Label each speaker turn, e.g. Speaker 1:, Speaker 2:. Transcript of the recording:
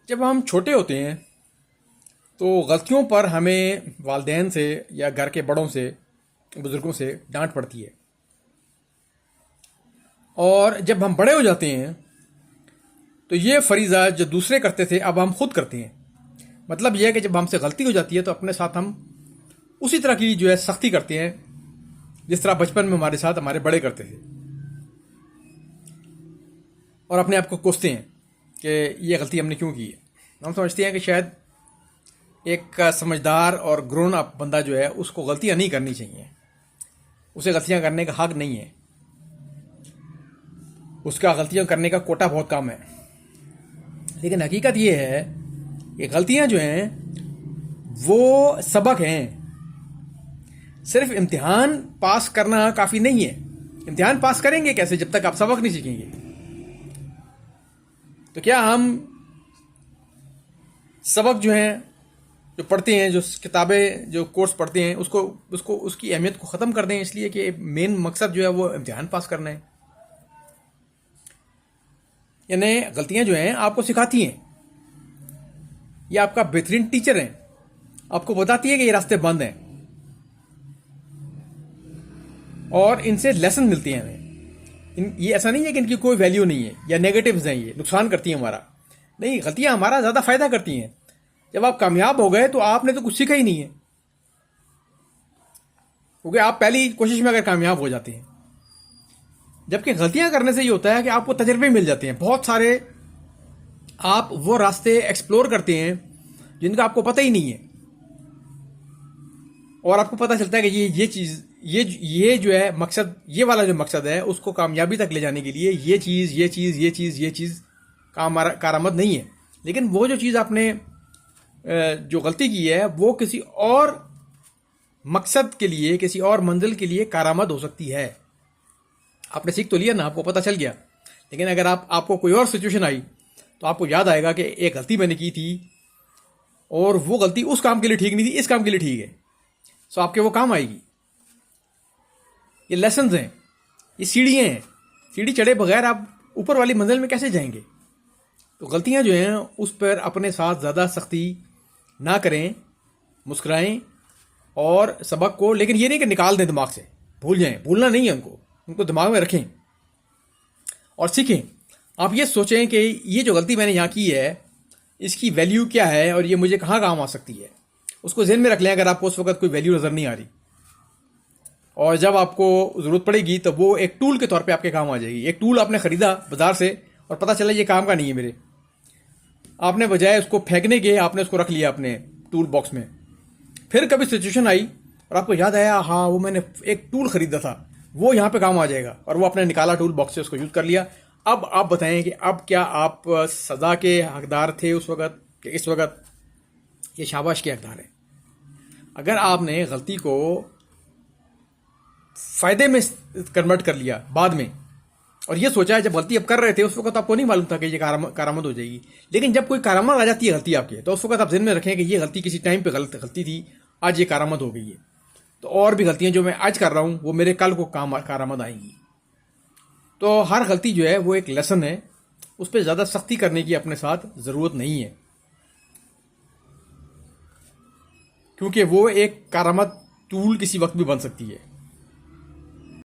Speaker 1: जब हम छोटे होते हैं तो गलतियों पर हमें वालिदैन से या घर के बड़ों से, बुज़ुर्गों से डांट पड़ती है। और जब हम बड़े हो जाते हैं तो ये फरीज़ा जो दूसरे करते थे अब हम खुद करते हैं। मतलब यह है कि जब हमसे गलती हो जाती है तो अपने साथ हम उसी तरह की जो है सख्ती करते हैं जिस तरह बचपन में हमारे साथ हमारे बड़े करते थे, और अपने आप को कोसते हैं कि ये गलती हमने क्यों की है। हम समझते हैं कि शायद एक समझदार और ग्रोन अप बंदा जो है उसको गलतियां नहीं करनी चाहिए, उसे गलतियां करने का हक नहीं है, उसका गलतियां करने का कोटा बहुत कम है। लेकिन हकीकत ये है कि गलतियां जो हैं वो सबक हैं। सिर्फ इम्तिहान पास करना काफ़ी नहीं है। इम्तिहान पास करेंगे कैसे जब तक आप सबक नहीं सीखेंगे? तो क्या हम सबक जो हैं जो पढ़ते हैं, जो किताबें, जो कोर्स पढ़ते हैं, उसको उसकी अहमियत को ख़त्म कर दें इसलिए कि मेन मकसद जो है वो इम्तिहान पास करना है? यानी गलतियां जो हैं आपको सिखाती हैं, ये आपका बेहतरीन टीचर है, आपको बताती है कि ये रास्ते बंद हैं और इनसे लेसन मिलती हैं हमें। ये ऐसा नहीं है कि इनकी कोई वैल्यू नहीं है या नेगेटिव्स हैं, ये नुकसान करती हैं हमारा। नहीं, गलतियां हमारा ज़्यादा फायदा करती हैं। जब आप कामयाब हो गए तो आपने तो कुछ सीखा ही नहीं है, क्योंकि आप पहली कोशिश में अगर कामयाब हो जाते हैं। जबकि गलतियां करने से ये होता है कि आपको तजर्बे मिल जाते हैं बहुत सारे। आप वो रास्ते एक्सप्लोर करते हैं जिनका आपको पता ही नहीं है, और आपको पता चलता है कि ये चीज़, ये जो है मकसद, ये वाला जो मकसद है उसको कामयाबी तक ले जाने के लिए ये चीज़ कारआमद नहीं है। लेकिन वो जो चीज़ आपने जो गलती की है वो किसी और मकसद के लिए, किसी और मंजिल के लिए कारआमद हो सकती है। आपने सीख तो लिया ना, आपको पता चल गया। लेकिन अगर आपको कोई और सिचुएशन आई तो आपको याद आएगा कि एक गलती मैंने की थी और वो गलती उस काम के लिए ठीक नहीं थी, इस काम के लिए ठीक है। सो आपके वो काम आएगी। ये लेसन्स हैं, ये सीढ़ियाँ हैं। सीढ़ी चढ़े बगैर आप ऊपर वाली मंजिल में कैसे जाएंगे? तो गलतियाँ जो हैं उस पर अपने साथ ज़्यादा सख्ती ना करें, मुस्कुराएं और सबक को, लेकिन ये नहीं कि निकाल दें दिमाग से, भूल जाएं। भूलना नहीं है उनको दिमाग में रखें और सीखें। आप ये सोचें कि ये जो गलती मैंने यहाँ की है इसकी वैल्यू क्या है और ये मुझे कहाँ काम आ सकती है। उसको ज़हन में रख लें अगर आपको उस वक्त कोई वैल्यू नज़र नहीं आ रही, और जब आपको ज़रूरत पड़ेगी तो वो एक टूल के तौर पे आपके काम आ जाएगी। एक टूल आपने ख़रीदा बाजार से और पता चला ये काम का नहीं है मेरे, आपने बजाय उसको फेंकने के आपने उसको रख लिया अपने टूल बॉक्स में। फिर कभी सिचुएशन आई और आपको याद आया, हाँ वो मैंने एक टूल ख़रीदा था, वो यहाँ पे काम आ जाएगा, और वो आपने निकाला टूल बॉक्स से, उसको यूज़ कर लिया। अब आप बताएं कि अब क्या आप सज़ा के हकदार थे उस वक़्त कि इस वक़्त ये शाबाश के हकदार हैं? अगर आपने गलती को फ़ायदे में कन्वर्ट कर लिया बाद में और ये सोचा है, जब गलती आप कर रहे थे उस वक्त आपको नहीं मालूम था कि ये कारामद हो जाएगी। लेकिन जब कोई कारामद आ जाती है गलती आपके, तो उस वक्त आप ज़हन में रखें कि ये गलती किसी टाइम पे गलती थी, आज ये कारामद हो गई है। तो और भी गलतियां जो मैं आज कर रहा हूँ वो मेरे कल को कारामद आएंगी। तो हर गलती जो है वो एक लेसन है, उस पर ज़्यादा सख्ती करने की अपने साथ ज़रूरत नहीं है, क्योंकि वो एक कारामद टूल किसी वक्त भी बन सकती है।